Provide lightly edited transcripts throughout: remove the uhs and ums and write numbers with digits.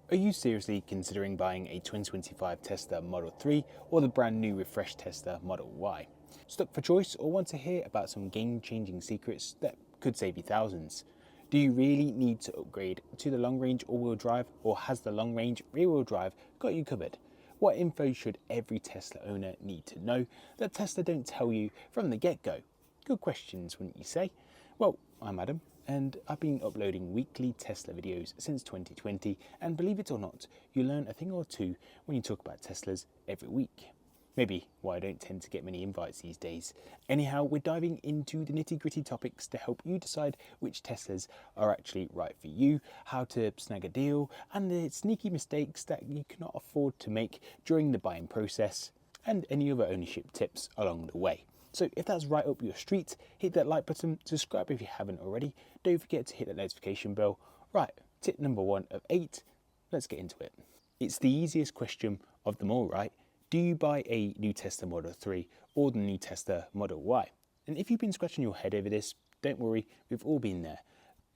Are you seriously considering buying a 2025 Tesla Model 3 or the brand new refreshed Tesla Model Y? Stuck for choice or want to hear about some game-changing secrets that could save you thousands? Do you really need to upgrade to the long-range all-wheel drive, or has the long-range rear-wheel drive got you covered? What info should every Tesla owner need to know that Tesla don't tell you from the get-go? Good questions, wouldn't you say? Well, I'm Adam, and I've been uploading weekly Tesla videos since 2020, and believe it or not, you learn a thing or two when you talk about Teslas every week. Maybe why I don't tend to get many invites these days. Anyhow, we're diving into the nitty-gritty topics to help you decide which Teslas are actually right for you, how to snag a deal, and the sneaky mistakes that you cannot afford to make during the buying process, and any other ownership tips along the way. So if that's right up your street, hit that like button, subscribe if you haven't already, don't forget to hit that notification bell. Right, tip number 1 of 8, let's get into it. It's the easiest question of them all, right? Do you buy a new Tesla Model 3 or the new Tesla Model Y? And if you've been scratching your head over this, don't worry, we've all been there.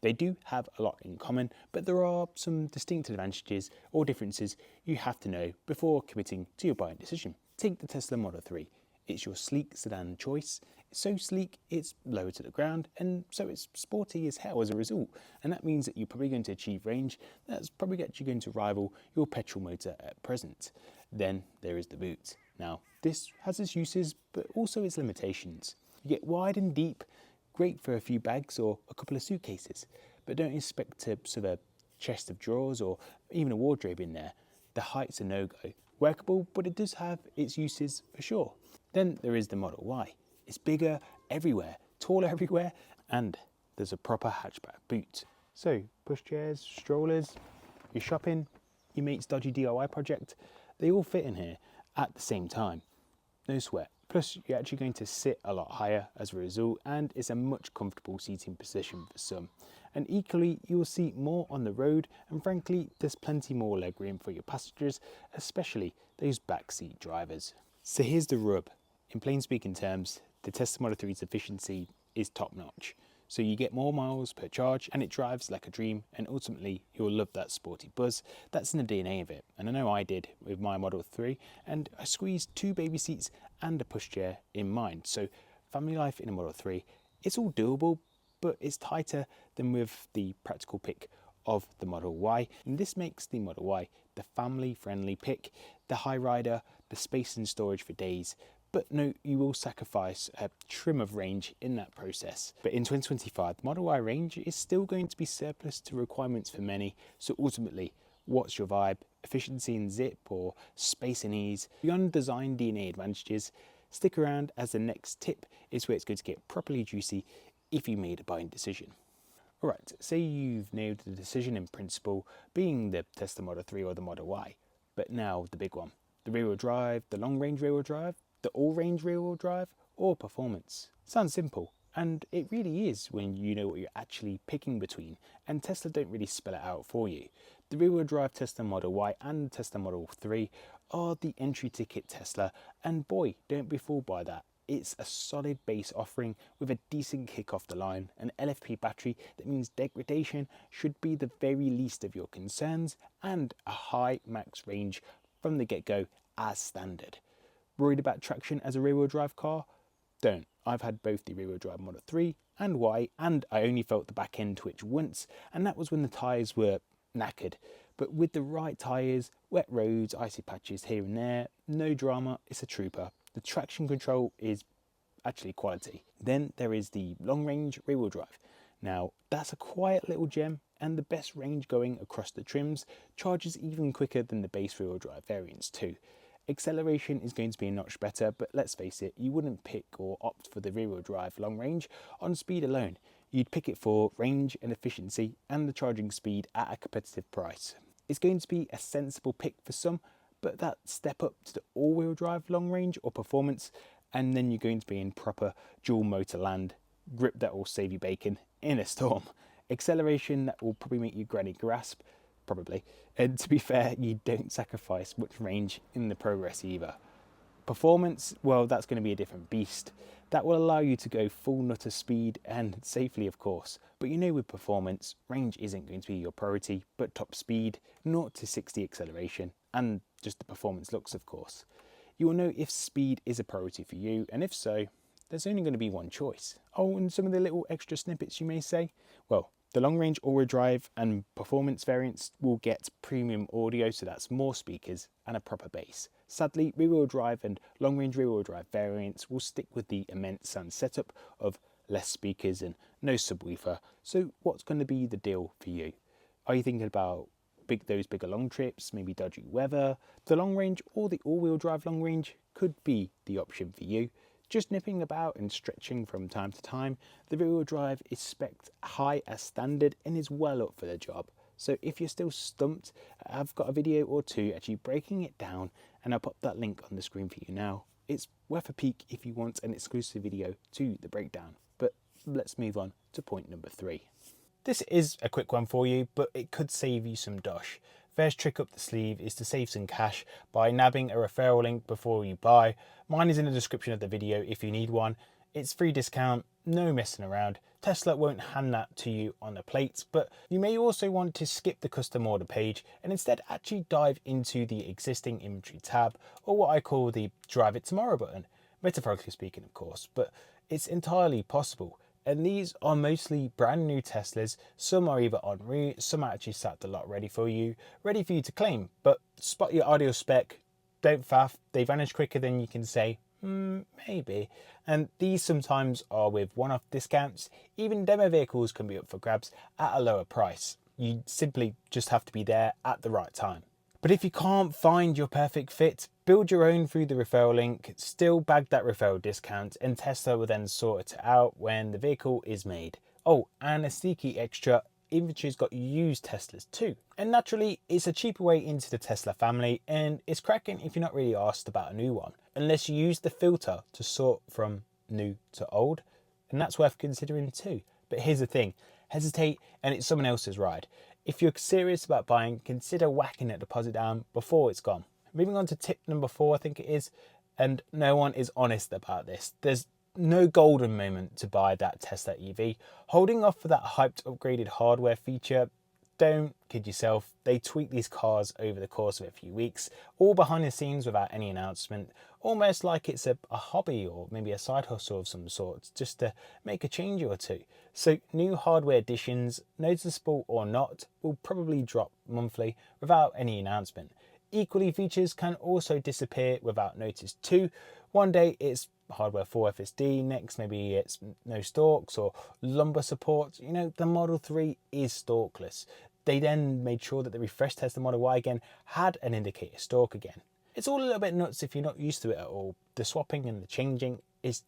They do have a lot in common, but there are some distinct advantages or differences you have to know before committing to your buying decision. Take the Tesla Model 3. It's your sleek sedan choice. It's so sleek, it's lower to the ground, and so it's sporty as hell as a result. And that means that you're probably going to achieve range that's probably actually going to rival your petrol motor at present. Then there is the boot. Now, this has its uses, but also its limitations. You get wide and deep, great for a few bags or a couple of suitcases, but don't expect to serve a chest of drawers or even a wardrobe in there. The height's a no-go. Workable, but it does have its uses for sure. Then there is the Model Y. It's bigger everywhere, taller everywhere, and there's a proper hatchback boot. So pushchairs, strollers, your shopping, your mate's dodgy DIY project, they all fit in here at the same time. No sweat. Plus, you're actually going to sit a lot higher as a result, and it's a much comfortable seating position for some. And equally, you'll see more on the road, and frankly, there's plenty more legroom for your passengers, especially those backseat drivers. So here's the rub. In plain speaking terms, the Tesla Model 3's efficiency is top notch. So you get more miles per charge, and it drives like a dream, and ultimately you'll love that sporty buzz. That's in the DNA of it, and I know I did with my Model 3, and I squeezed 2 baby seats and a pushchair in mine. So family life in a Model 3, it's all doable, but it's tighter than with the practical pick of the Model Y. And this makes the Model Y the family-friendly pick, the high rider, the space and storage for days. But no, you will sacrifice a trim of range in that process. But in 2025, the Model Y range is still going to be surplus to requirements for many. So ultimately, what's your vibe? Efficiency and zip, or space and ease? Beyond design DNA advantages, stick around, as the next tip is where it's going to get properly juicy if you made a buying decision. Alright, say you've nailed the decision in principle, being the Tesla Model 3 or the Model Y. But now the big one. The rear-wheel drive, the long-range rear-wheel drive, the all-range rear-wheel drive, or performance. Sounds simple, and it really is when you know what you're actually picking between, and Tesla don't really spell it out for you. The rear-wheel drive Tesla Model Y and Tesla Model 3 are the entry ticket Tesla, and boy, don't be fooled by that. It's a solid base offering with a decent kick off the line, an LFP battery that means degradation should be the very least of your concerns, and a high max range from the get-go as standard. Worried about traction as a rear-wheel drive car? Don't. I've had both the rear-wheel drive Model 3 and Y, and I only felt the back end twitch once, and that was when the tyres were knackered. But with the right tyres, wet roads, icy patches here and there, no drama, it's a trooper. The traction control is actually quality. Then there is the long-range rear-wheel drive. Now, that's a quiet little gem, and the best range going across the trims, charges even quicker than the base rear-wheel drive variants too. Acceleration is going to be a notch better, but let's face it, you wouldn't pick or opt for the rear-wheel drive long range on speed alone. You'd pick it for range and efficiency and the charging speed at a competitive price. It's going to be a sensible pick for some, but that step up to the all-wheel drive long range or performance, and then you're going to be in proper dual motor land, grip that will save you bacon in a storm. Acceleration that will probably make you granny grasp, probably. And to be fair, you don't sacrifice much range in the Progress either. Performance, well, that's going to be a different beast. That will allow you to go full nutter speed and safely, of course. But you know, with performance, range isn't going to be your priority, but top speed, 0 to 60 acceleration, and just the performance looks, of course. You will know if speed is a priority for you, and if so, there's only going to be one choice. Oh, and some of the little extra snippets you may say? Well, the long range all-wheel drive and performance variants will get premium audio, so that's more speakers and a proper bass. Sadly, rear-wheel drive and long-range rear-wheel drive variants will stick with the immense sound setup of less speakers and no subwoofer. So what's going to be the deal for you? Are you thinking about those bigger long trips, maybe dodgy weather? The long range or the all-wheel drive long range could be the option for you. Just nipping about and stretching from time to time, the rear-wheel drive is spec'd high as standard and is well up for the job. So if you're still stumped, I've got a video or two actually breaking it down, and I'll pop that link on the screen for you now. It's worth a peek if you want an exclusive video to the breakdown. But let's move on to point number 3. This is a quick one for you, but it could save you some dosh. First trick up the sleeve is to save some cash by nabbing a referral link before you buy. Mine is in the description of the video if you need one. It's free discount, no messing around. Tesla won't hand that to you on the plate, but you may also want to skip the custom order page and instead actually dive into the existing inventory tab, or what I call the drive it tomorrow button. Metaphorically speaking, of course, but it's entirely possible. And these are mostly brand new Teslas. Some are either en route, some are actually sat the lot ready for you to claim. But spot your ideal spec, don't faff, they vanish quicker than you can say, maybe. And these sometimes are with one-off discounts. Even demo vehicles can be up for grabs at a lower price. You simply just have to be there at the right time. But if you can't find your perfect fit, build your own through the referral link, still bag that referral discount, and Tesla will then sort it out when the vehicle is made. Oh, and a sneaky extra, inventory's got used Teslas too. And naturally, it's a cheaper way into the Tesla family, and it's cracking if you're not really asked about a new one, unless you use the filter to sort from new to old, and that's worth considering too. But here's the thing, hesitate and it's someone else's ride. If you're serious about buying, consider whacking that deposit down before it's gone. Moving on to tip number 4, I think it is, and no one is honest about this. There's no golden moment to buy that Tesla EV. Holding off for that hyped upgraded hardware feature, don't kid yourself, they tweak these cars over the course of a few weeks, all behind the scenes without any announcement, almost like it's a hobby or maybe a side hustle of some sort, just to make a change or two. So new hardware additions, noticeable or not, will probably drop monthly without any announcement. Equally, features can also disappear without notice too. One day it's hardware 4 FSD, next maybe it's no stalks or lumbar support. You know, the Model 3 is stalkless. They then made sure that the refresh test the Model Y again had an indicator stalk again. It's all a little bit nuts if you're not used to it at all. The swapping and the changing is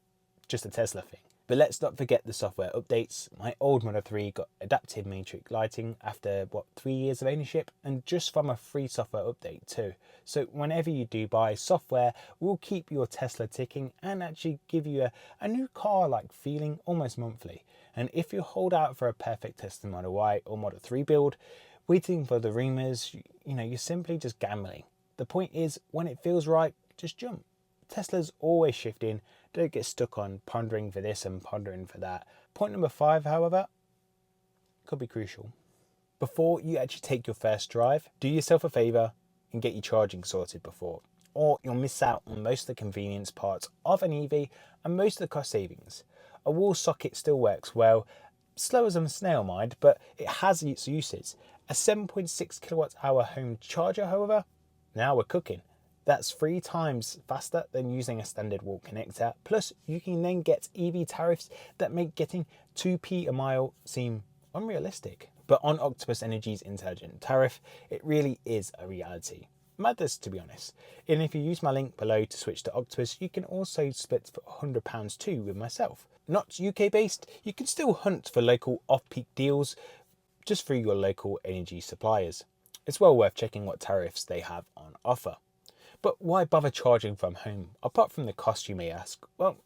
just a Tesla thing. But let's not forget the software updates. My old Model 3 got adaptive matrix lighting after 3 years of ownership, and just from a free software update too. So whenever you do buy, software will keep your Tesla ticking and actually give you a new car like feeling almost monthly. And if you hold out for a perfect Tesla Model Y or Model 3 build, waiting for the rumors, you're simply just gambling. The point is, when it feels right, just jump. Tesla's always shifting. Don't get stuck on pondering for this and pondering for that. Point number 5, however, could be crucial. Before you actually take your first drive, do yourself a favour and get your charging sorted before, or you'll miss out on most of the convenience parts of an EV and most of the cost savings. A wall socket still works well, slow as a snail mind, but it has its uses. A 7.6 kilowatt hour home charger, however, now we're cooking. That's 3 times faster than using a standard wall connector. Plus, you can then get EV tariffs that make getting 2p a mile seem unrealistic. But on Octopus Energy's intelligent tariff, it really is a reality. Madness, to be honest. And if you use my link below to switch to Octopus, you can also split for £100 too with myself. Not UK based, you can still hunt for local off-peak deals just through your local energy suppliers. It's well worth checking what tariffs they have on offer. But why bother charging from home? Apart from the cost, you may ask. Well,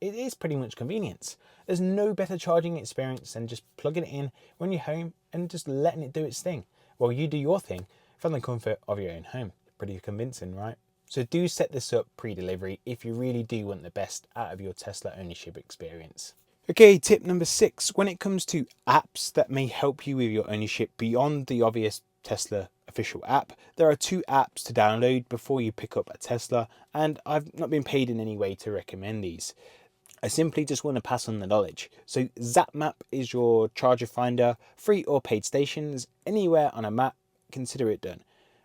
it is pretty much convenience. There's no better charging experience than just plugging it in when you're home and just letting it do its thing while you do your thing from the comfort of your own home. Pretty convincing, right? So do set this up pre-delivery if you really do want the best out of your Tesla ownership experience. Okay, tip number 6. When it comes to apps that may help you with your ownership beyond the obvious Tesla official app, there are 2 apps to download before you pick up a Tesla, and I've not been paid in any way to recommend these. I simply just want to pass on the knowledge. So ZapMap is your charger finder, free or paid stations, anywhere on a map, consider it done.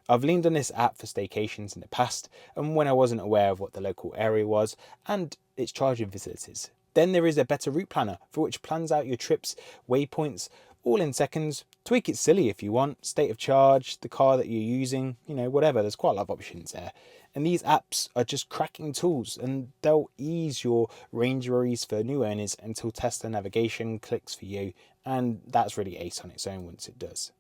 I've leaned on this app for staycations in the past, and when I wasn't aware of what the local area was and its charging facilities. Then there is a better route planner for which plans out your trips, waypoints, all in seconds. Tweak it silly if you want, state of charge, the car that you're using, whatever. There's quite a lot of options there. And these apps are just cracking tools, and they'll ease your range worries for new owners until Tesla navigation clicks for you, and that's really ace on its own once it does.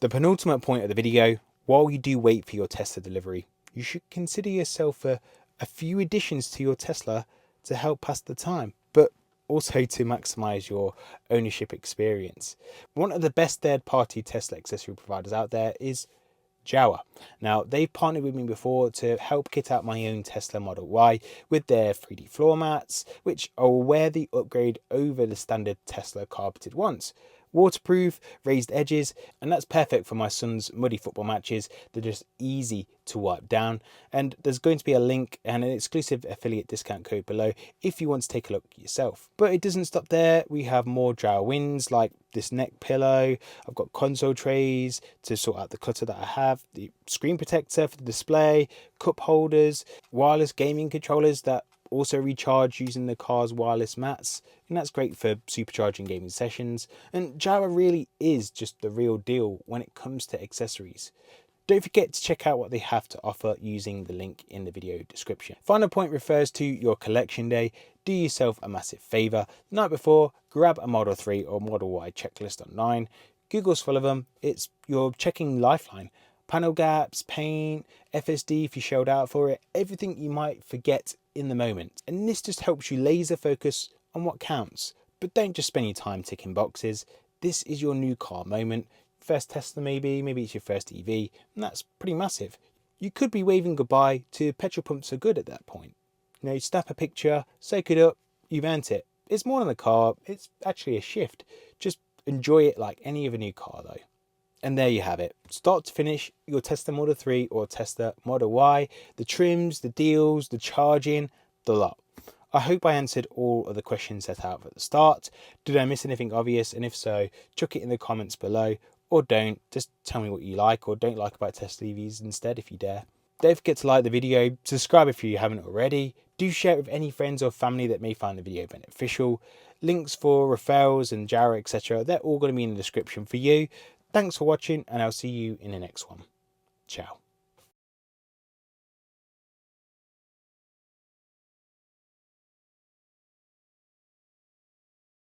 The penultimate point of the video, while you do wait for your Tesla delivery, you should consider yourself a few additions to your Tesla to help pass the time, but also to maximize your ownership experience. One of the best third-party Tesla accessory providers out there is Jawa. Now, they've partnered with me before to help kit out my own Tesla Model Y with their 3D floor mats, which are a worthy upgrade over the standard Tesla carpeted ones. Waterproof, raised edges, and that's perfect for my son's muddy football matches. They're just easy to wipe down, and there's going to be a link and an exclusive affiliate discount code below if you want to take a look yourself. But it doesn't stop there. We have more Jawa wins like this neck pillow. I've got console trays to sort out the clutter that I have, the screen protector for the display, cup holders, wireless gaming controllers that also recharge using the car's wireless mats, and that's great for supercharging gaming sessions. And Jawa really is just the real deal when it comes to accessories. Don't forget to check out what they have to offer using the link in the video description. Final point refers to your collection day. Do yourself a massive favour. The night before, grab a Model 3 or Model Y checklist online. Google's full of them. It's your checking lifeline. Panel gaps, paint, FSD if you shelled out for it, everything you might forget in the moment. And this just helps you laser focus on what counts. But don't just spend your time ticking boxes. This is your new car moment. First Tesla maybe it's your first EV, and that's pretty massive. You could be waving goodbye to petrol pumps for good at that point. Snap a picture, soak it up, you've earned it. It's more than a car, it's actually a shift. Just enjoy it like any other new car though. And there you have it. Start to finish, your Tesla Model 3 or Tesla Model Y, the trims, the deals, the charging, the lot. I hope I answered all of the questions set out at the start. Did I miss anything obvious? And if so, chuck it in the comments below, or don't. Just tell me what you like or don't like about Tesla EVs instead if you dare. Don't forget to like the video, subscribe if you haven't already. Do share it with any friends or family that may find the video beneficial. Links for referrals and Jawa, etc. They're all going to be in the description for you. Thanks for watching, and I'll see you in the next one. Ciao.